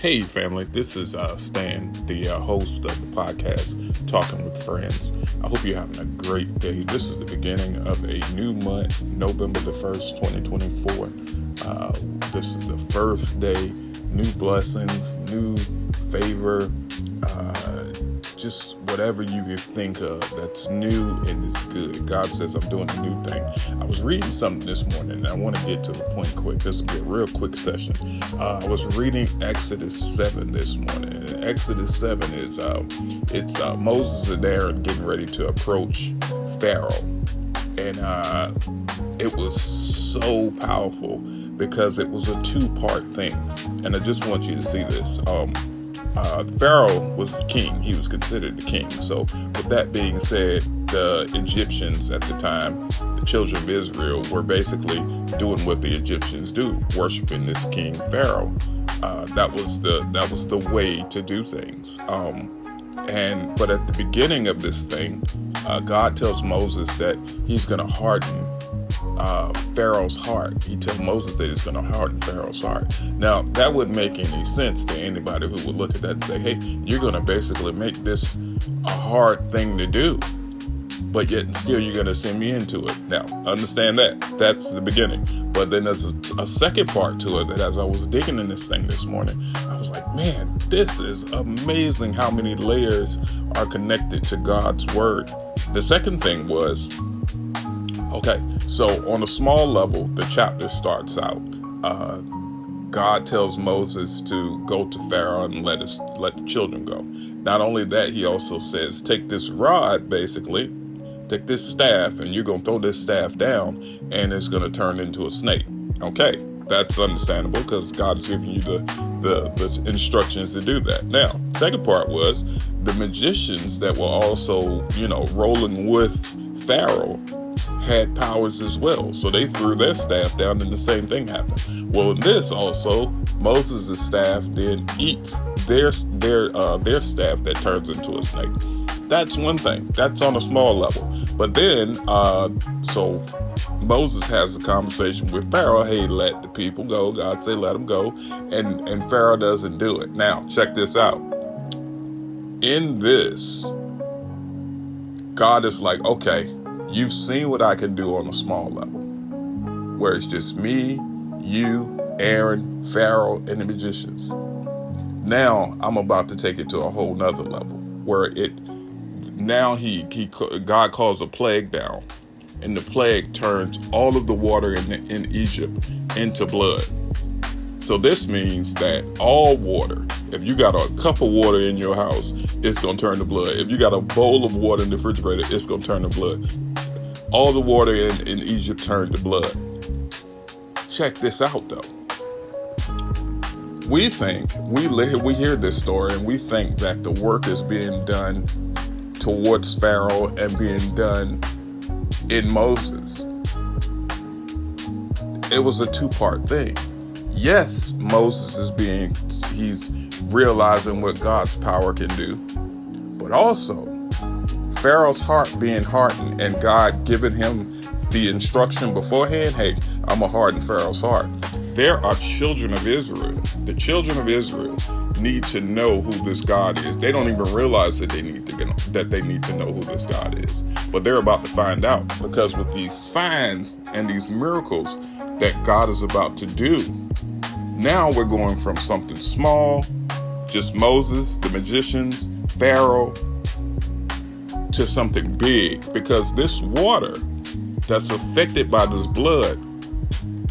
Hey family, this is Stan, the host of the podcast, Talking with Friends. I hope you're having a great day. This is the beginning of a new month, November the 1st, 2024. This is the first day, new blessings, new favor, just whatever you can think of that's new and is good. God says I'm doing a new thing. I was reading something this morning and I want to get to the point quick. This will be a real quick session. I was reading Exodus 7 this morning. And Exodus 7 is Moses and Aaron getting ready to approach Pharaoh. And it was so powerful because it was a two-part thing. And I just want you to see this. Pharaoh was the king. He was considered the king. So with that being said, the Egyptians at the time, the children of Israel, were basically doing what the Egyptians do, worshiping this king Pharaoh. That was the way to do things. But at the beginning of this thing, God tells Moses that he's going to harden Pharaoh's heart. He tells Moses that he's going to harden Pharaoh's heart. Now, that wouldn't make any sense to anybody who would look at that and say, hey, you're going to basically make this a hard thing to do, but yet still you're going to send me into it. Now, understand that. That's the beginning. But then there's a second part to it that as I was digging in this thing this morning, I was like, man, this is amazing how many layers are connected to God's word. The second thing was, okay, so on a small level, the chapter starts out. God tells Moses to go to Pharaoh and let the children go. Not only that, he also says, take this rod, basically, take this staff, and you're going to throw this staff down, and it's going to turn into a snake. Okay, that's understandable because God is giving you the instructions to do that. Now, second part was the magicians that were also, rolling with Pharaoh had powers as well. So they threw their staff down and the same thing happened. Well, in this also, Moses' staff then eats their staff that turns into a snake. That's one thing. That's on a small level. But then, so Moses has a conversation with Pharaoh. Hey, let the people go. God say, let them go. And Pharaoh doesn't do it. Now, check this out. In this, God is like, okay, you've seen what I can do on a small level, where it's just me, you, Aaron, Pharaoh, and the magicians. Now I'm about to take it to a whole nother level, where God calls a plague down, and the plague turns all of the water in Egypt into blood. So this means that all water, if you got a cup of water in your house, it's going to turn to blood. If you got a bowl of water in the refrigerator, it's going to turn to blood. All the water in Egypt turned to blood. Check this out, though. We hear this story and we think that the work is being done towards Pharaoh and being done in Moses. It was a two-part thing. Yes, Moses he's realizing what God's power can do, but also Pharaoh's heart being hardened and God giving him the instruction beforehand, hey, I'm going to harden Pharaoh's heart. There are children of Israel. The children of Israel need to know who this God is. They don't even realize that they need to know who this God is. But they're about to find out, because with these signs and these miracles that God is about to do, now we're going from something small, just Moses, the magicians, Pharaoh, to something big, because this water that's affected by this blood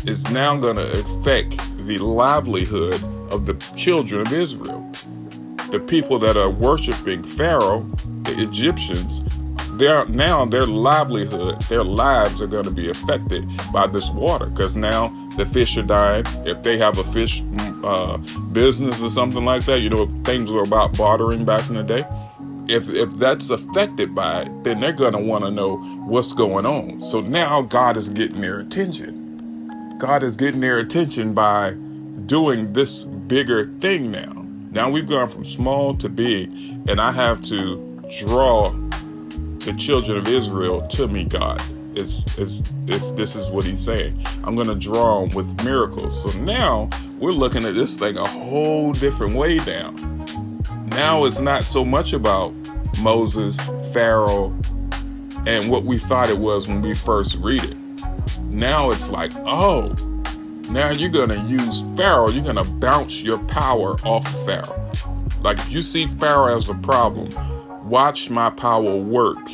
is now going to affect the livelihood of the children of Israel. The people that are worshiping Pharaoh, the Egyptians, their livelihood, their lives are going to be affected by this water, because now the fish are dying. If they have a fish business or something like that, things were about bartering back in the day. If that's affected by it, then they're going to want to know what's going on. So now God is getting their attention. God is getting their attention by doing this bigger thing now. Now we've gone from small to big, and I have to draw the children of Israel to me, God. This is what he's saying. I'm going to draw them with miracles. So now we're looking at this thing a whole different way now. Now it's not so much about Moses, Pharaoh, and what we thought it was when we first read it. Now it's like, oh, now you're going to use Pharaoh. You're going to bounce your power off of Pharaoh. Like if you see Pharaoh as a problem, watch my power work.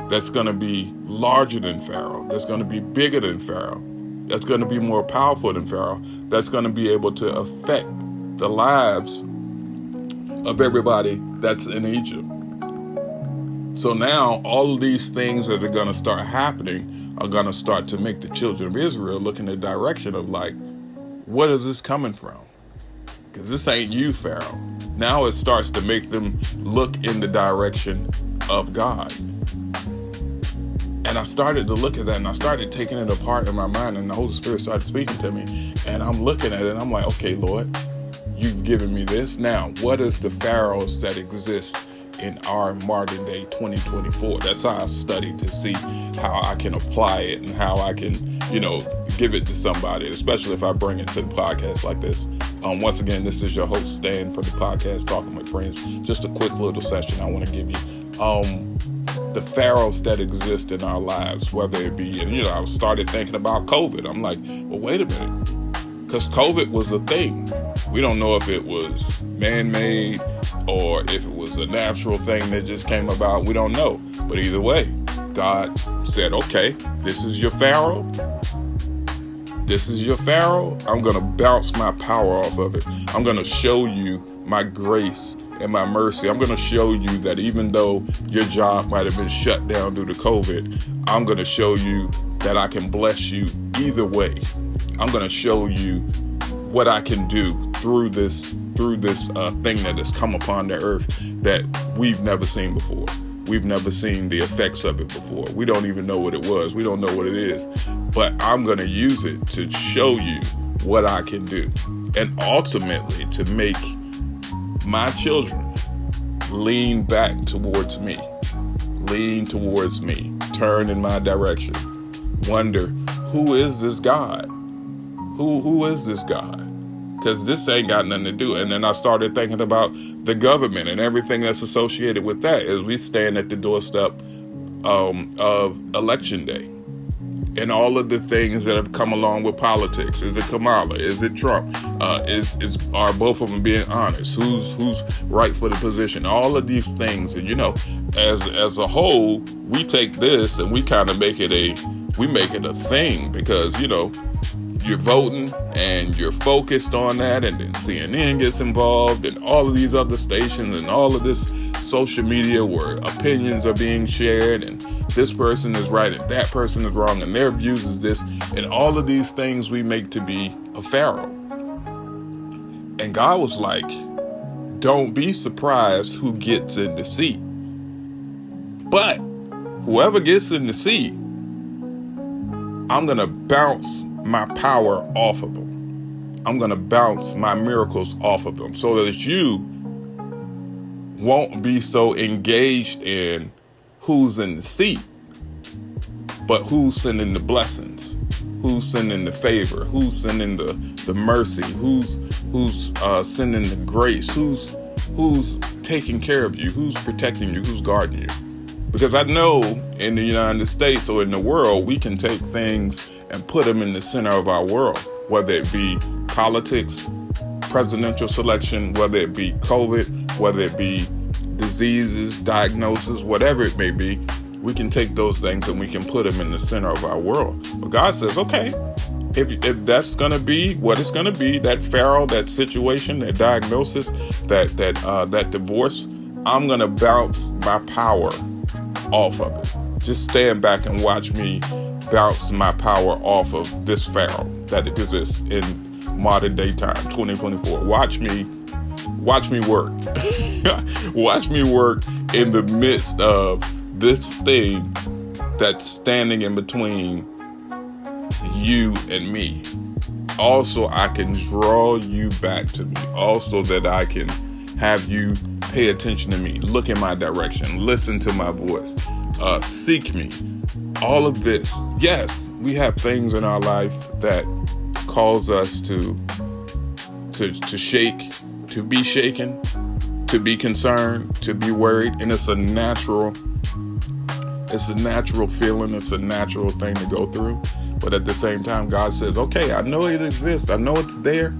That's going to be larger than Pharaoh. That's going to be bigger than Pharaoh. That's going to be more powerful than Pharaoh. That's going to be able to affect the lives of everybody that's in Egypt. So now all of these things that are going to start happening are going to start to make the children of Israel look in the direction of like, what is this coming from? Because this ain't you, Pharaoh. Now it starts to make them look in the direction of God. And I started to look at that, and I started taking it apart in my mind, and the Holy Spirit started speaking to me. And I'm looking at it, and I'm like, okay, Lord, you've given me this. Now, what is the Pharaohs that exist in our modern day 2024? That's how I studied to see how I can apply it and how I can, give it to somebody, especially if I bring it to the podcast like this. Once again, this is your host, Stan, for the podcast, Talking with Friends. Just a quick little session I want to give you. The Pharaohs that exist in our lives, whether it be, and I started thinking about COVID. I'm like, well, wait a minute, because COVID was a thing. We don't know if it was man-made or if it was a natural thing that just came about. We don't know. But either way, God said, okay, this is your Pharaoh. This is your Pharaoh. I'm going to bounce my power off of it. I'm going to show you my grace and my mercy. I'm going to show you that even though your job might have been shut down due to COVID, I'm going to show you that I can bless you either way. I'm going to show you what I can do through this thing that has come upon the earth that we've never seen before. We've never seen the effects of it before. We don't even know what it was. We don't know what it is. But I'm going to use it to show you what I can do. And ultimately to make my children lean back towards me. Lean towards me. Turn in my direction. Wonder, who is this God? Who is this God? Because this ain't got nothing to do. And then I started thinking about the government and everything that's associated with that as we stand at the doorstep of Election Day. And all of the things that have come along with politics. Is it Kamala? Is it Trump? Are both of them being honest? Who's right for the position? All of these things. And as a whole, we take this and we kind of make it a thing because, you're voting and you're focused on that, and then CNN gets involved and all of these other stations and all of this social media where opinions are being shared and this person is right and that person is wrong and their views is this, and all of these things we make to be a Pharaoh. And God was like, don't be surprised who gets in the seat. But whoever gets in the seat, I'm going to bounce my power off of them. I'm going to bounce my miracles off of them so that you won't be so engaged in who's in the seat, but who's sending the blessings, who's sending the favor, who's sending the mercy, who's sending the grace, who's taking care of you, who's protecting you, who's guarding you. Because I know in the United States or in the world, we can take things and put them in the center of our world, whether it be politics, presidential selection, whether it be COVID, whether it be diseases, diagnosis, whatever it may be. We can take those things and we can put them in the center of our world. But God says, okay, if that's going to be what it's going to be, that Pharaoh, that situation, that diagnosis, that divorce, I'm going to bounce my power off of it. Just stand back and watch me bounce my power off of this Pharaoh that exists in modern day time, 2024. Watch me work. Watch me work in the midst of this thing that's standing in between you and me. Also, I can draw you back to me. Also, that I can have you pay attention to me, look in my direction, listen to my voice. seek me. All of this. Yes, we have things in our life that cause us to shake, to be shaken, to be concerned, to be worried. And it's a natural feeling. It's a natural thing to go through. But at the same time, God says, okay, I know it exists. I know it's there.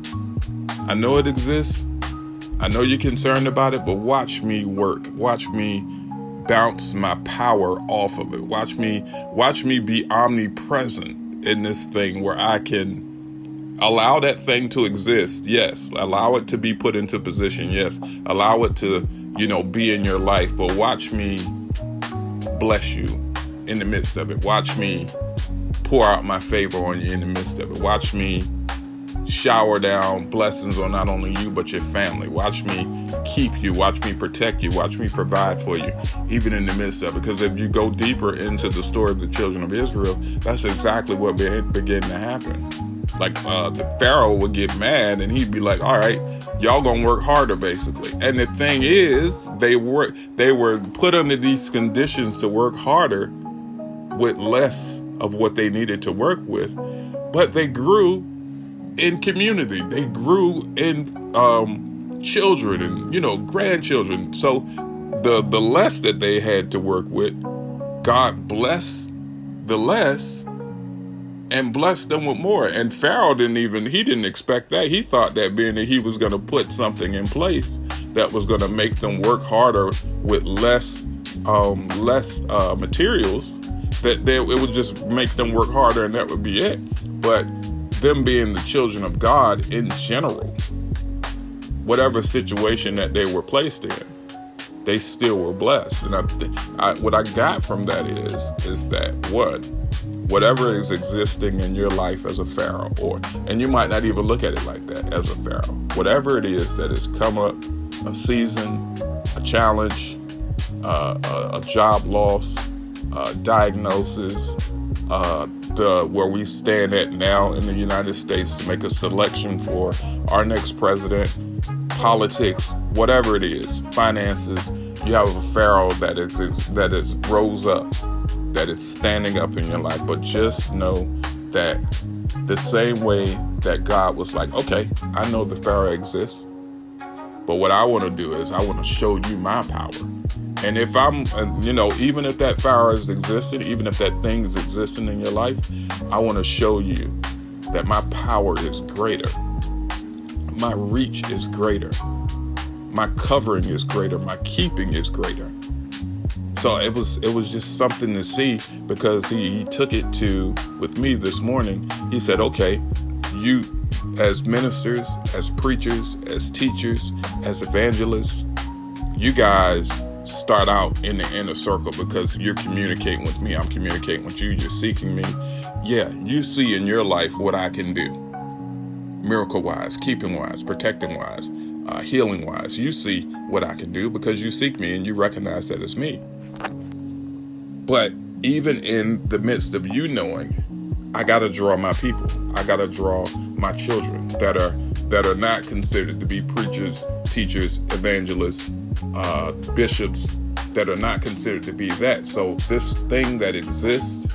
I know it exists. I know you're concerned about it, but watch me work. Watch me bounce my power off of it. Watch me be omnipresent in this thing where I can allow that thing to exist. Yes. Allow it to be put into position. Yes. Allow it to, be in your life, but watch me bless you in the midst of it. Watch me pour out my favor on you in the midst of it. Watch me shower down blessings on not only you, but your family. Watch me keep you. Watch me protect you. Watch me provide for you, even in the midst of it. Because if you go deeper into the story of the children of Israel, that's exactly what began to happen. Like the Pharaoh would get mad and he'd be like, all right, y'all gonna work harder, basically. And the thing is, they were put under these conditions to work harder with less of what they needed to work with, but they grew in community. They grew in children and grandchildren. So the less that they had to work with, God blessed the less and blessed them with more. And Pharaoh didn't expect that. He thought that being that he was going to put something in place that was going to make them work harder with less materials, that it would just make them work harder and that would be it. But them being the children of God in general, whatever situation that they were placed in, they still were blessed. And what I got from that is that whatever is existing in your life as a Pharaoh, and you might not even look at it like that as a Pharaoh, whatever it is that has come up, a season, a challenge, a job loss, diagnosis, where we stand at now in the United States to make a selection for our next president, politics, whatever it is, finances. You have a Pharaoh that is rose up, that is standing up in your life. But just know that the same way that God was like, okay, I know the Pharaoh exists, but what I want to do is I want to show you my power. And if even if that Pharaoh is existing, even if that thing is existing in your life, I want to show you that my power is greater. My reach is greater. My covering is greater. My keeping is greater. So it was just something to see, because he took it with me this morning. He said, okay, you as ministers, as preachers, as teachers, as evangelists, you guys start out in the inner circle because you're communicating with me. I'm communicating with you. You're seeking me. Yeah, you see in your life what I can do. Miracle-wise, keeping-wise, protecting-wise, healing-wise. You see what I can do because you seek me and you recognize that it's me. But even in the midst of you knowing, I got to draw my people. I got to draw my children that are not considered to be preachers, teachers, evangelists, bishops, that are not considered to be that. So this thing that exists,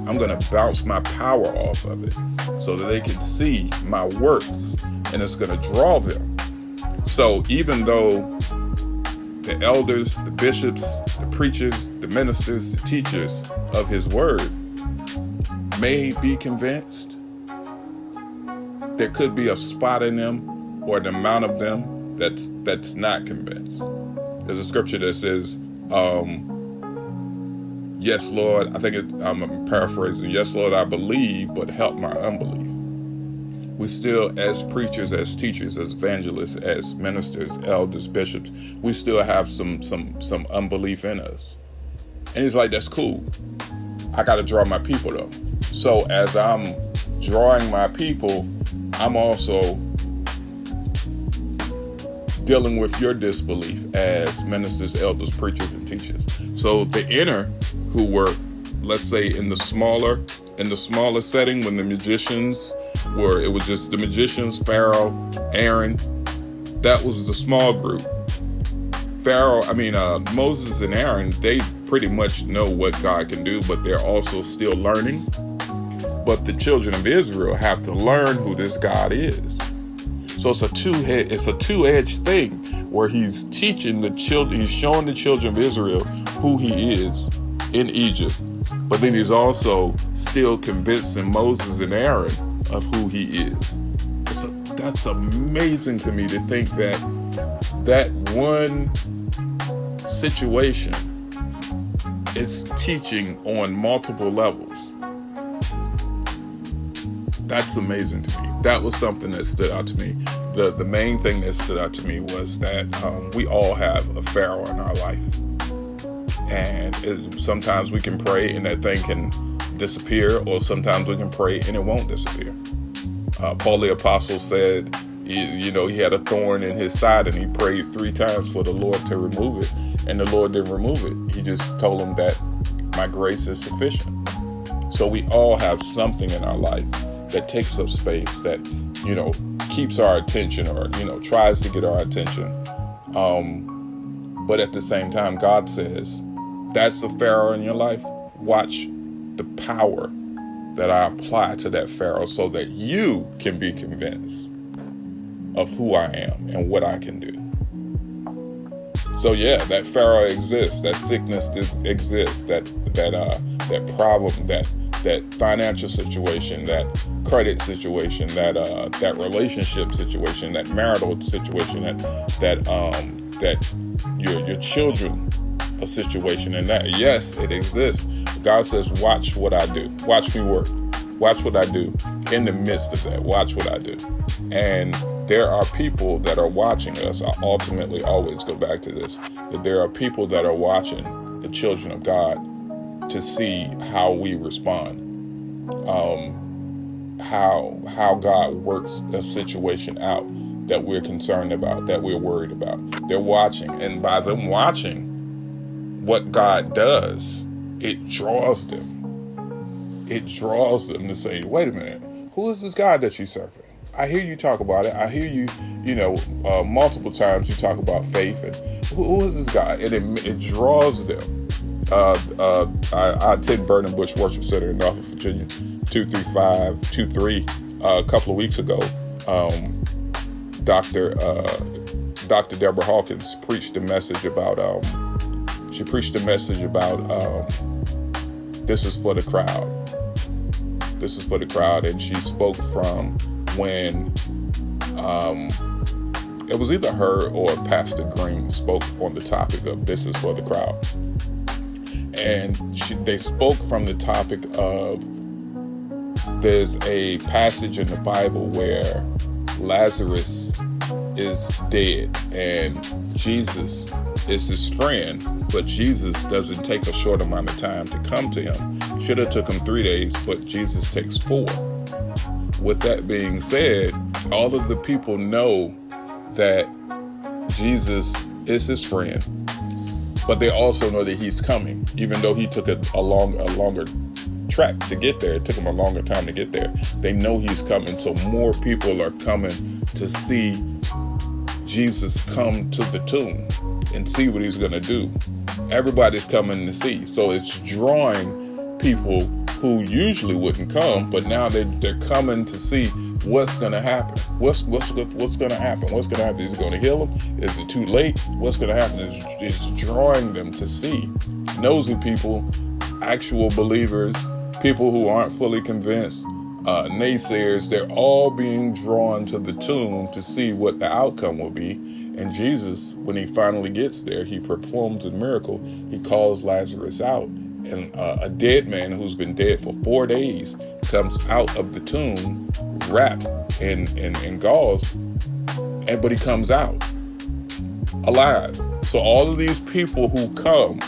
I'm going to bounce my power off of it so that they can see my works, and it's going to draw them. So even though the elders, the bishops, the preachers, the ministers, the teachers of his word may be convinced, there could be a spot in them or an amount of them that's not convinced. There's a scripture that says, yes, Lord, I'm paraphrasing, yes, Lord, I believe, but help my unbelief. We still, as preachers, as teachers, as evangelists, as ministers, elders, bishops, we still have some unbelief in us. And he's like, that's cool. I got to draw my people though. So as I'm drawing my people, I'm also dealing with your disbelief as ministers, elders, preachers, and teachers. So the inner, who were, let's say, in the smaller setting, when the magicians were, it was just the magicians, Pharaoh, Aaron, that was the small group. Moses and Aaron, they pretty much know what God can do, but they're also still learning. But the children of Israel have to learn who this God is. So it's a two-edged thing where he's teaching the children, he's showing the children of Israel who he is in Egypt, but then he's also still convincing Moses and Aaron of who he is. That's amazing to me to think that one situation is teaching on multiple levels. That's amazing to me. That was something that stood out to me. The main thing that stood out to me was that we all have a Pharaoh in our life. And sometimes we can pray and that thing can disappear, or sometimes we can pray and it won't disappear. Paul the Apostle said, he had a thorn in his side and he prayed 3 times for the Lord to remove it. And the Lord didn't remove it. He just told him that my grace is sufficient. So we all have something in our life that takes up space, that, keeps our attention, or, tries to get our attention. But at the same time, God says, that's the Pharaoh in your life. Watch the power that I apply to that Pharaoh so that you can be convinced of who I am and what I can do. So yeah, that Pharaoh exists, that sickness exists, that problem, that financial situation, that credit situation, that relationship situation, that marital situation, that your children a situation, and that, yes, it exists. God says, watch what I do. Watch me work. Watch what I do in the midst of that. Watch what I do. And there are people that are watching us. I ultimately always go back to this, that there are people that are watching the children of God to see how we respond, how God works a situation out that we're concerned about, that we're worried about. They're watching, and by them watching what God does, it draws them. It draws them to say, wait a minute, who is this God that you serving? I hear you talk about it. I hear you, multiple times you talk about faith, and who is this God? And it draws them. I attended Burning Bush Worship Center in Norfolk, Virginia, 23523 a couple of weeks ago. Dr. Deborah Hawkins preached a message about this is for the crowd. This is for the crowd, and she spoke from when it was either her or Pastor Green spoke on the topic of this is for the crowd. And they spoke from the topic of, there's a passage in the Bible where Lazarus is dead and Jesus is his friend, but Jesus doesn't take a short amount of time to come to him. Should have took him 3 days, but Jesus takes 4. With that being said, all of the people know that Jesus is his friend, but they also know that he's coming, even though he took a longer track to get there. It took him a longer time to get there. They know he's coming, so more people are coming to see Jesus come to the tomb and see what he's going to do. Everybody's coming to see, so it's drawing people who usually wouldn't come, but now they're coming to see what's going to happen. What's going to happen? What's going to happen? Is it going to heal them? Is it too late? What's going to happen? It's drawing them to see. Nosy people, actual believers, people who aren't fully convinced, naysayers, they're all being drawn to the tomb to see what the outcome will be. And Jesus, when he finally gets there, he performs a miracle. He calls Lazarus out. And a dead man who's been dead for 4 days comes out of the tomb wrapped in gauze, but he comes out alive. So all of these people who come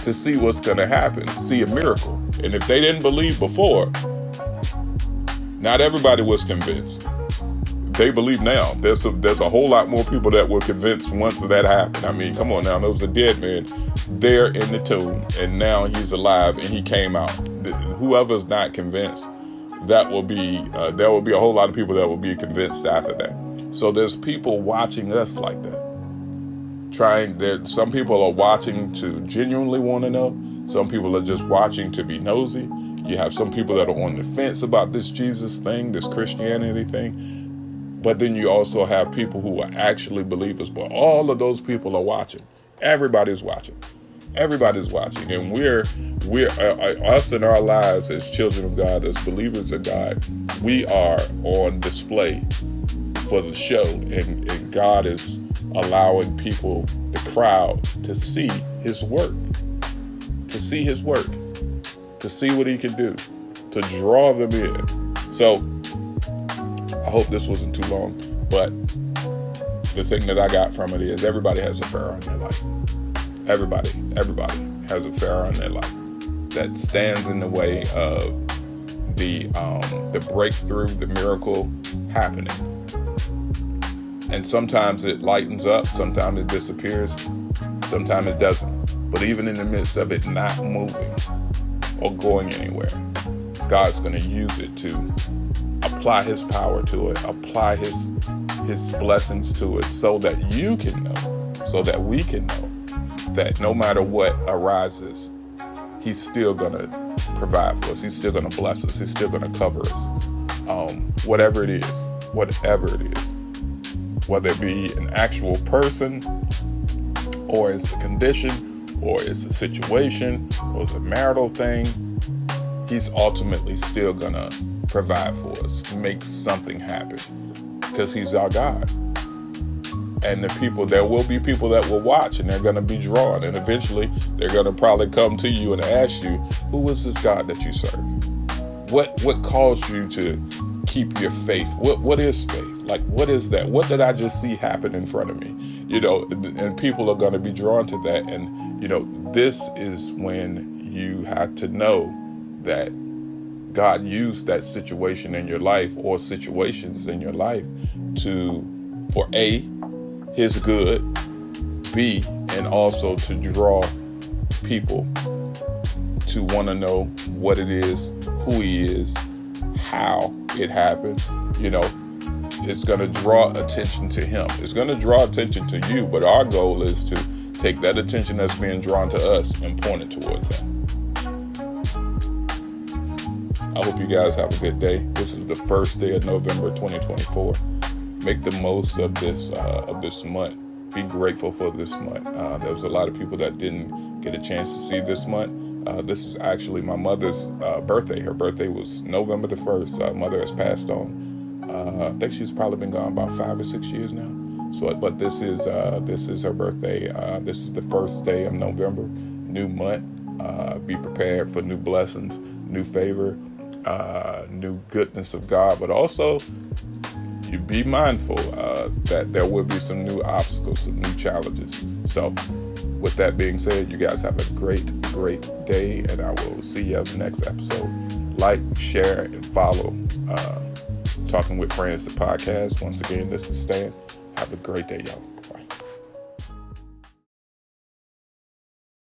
to see what's going to happen see a miracle. And if they didn't believe before, not everybody was convinced. They believe now. There's a whole lot more people that were convinced once that happened. I mean, come on now. There was a dead man there in the tomb, and now he's alive and he came out. Whoever's not convinced, there will be a whole lot of people that will be convinced after that. So there's people watching us like that. Some people are watching to genuinely want to know. Some people are just watching to be nosy. You have some people that are on the fence about this Jesus thing, this Christianity thing. But then you also have people who are actually believers. But all of those people are watching. Everybody's watching. Everybody's watching. And we're us in our lives as children of God, as believers of God, we are on display for the show. And God is allowing people, the crowd, to see his work. To see his work. To see what he can do. To draw them in. So, I hope this wasn't too long. But the thing that I got from it is everybody has a Pharaoh in their life. Everybody has a Pharaoh in their life that stands in the way of the breakthrough, the miracle happening. And sometimes it lightens up, sometimes it disappears, sometimes it doesn't. But even in the midst of it not moving or going anywhere, God's going to use it to apply his power to it, apply his blessings to it, so that you can know, so that we can know that no matter what arises, he's still going to provide for us. He's still going to bless us. He's still going to cover us. Whatever it is, whether it be an actual person, or it's a condition, or it's a situation, or it's a marital thing, he's ultimately still going to provide for us, make something happen, because he's our God. And there will be people that will watch, and they're going to be drawn. And eventually, they're going to probably come to you and ask you, who is this God that you serve? What caused you to keep your faith? What is faith? Like, what is that? What did I just see happen in front of me? And people are going to be drawn to that. And, this is when you have to know that God used that situation in your life, or situations in your life, for A, his good, B, and also to draw people to want to know what it is, who he is, how it happened. It's going to draw attention to him. It's going to draw attention to you, but our goal is to take that attention that's being drawn to us and point it towards him. I hope you guys have a good day. This is the first day of November 2024. Make the most of this month. Be grateful for this month. There was a lot of people that didn't get a chance to see this month. This is actually my mother's birthday. Her birthday was November the 1st. Mother has passed on. I think she's probably been gone about 5 or 6 years now. But this is her birthday. This is the first day of November, new month. Be prepared for new blessings, new favor, new goodness of God, but also you be mindful that there will be some new obstacles, some new challenges. So with that being said, you guys have a great day, and I will see you on the next episode. Like, share, and follow Talking with Friends, the podcast. Once again, this is Stan. Have a great day, y'all.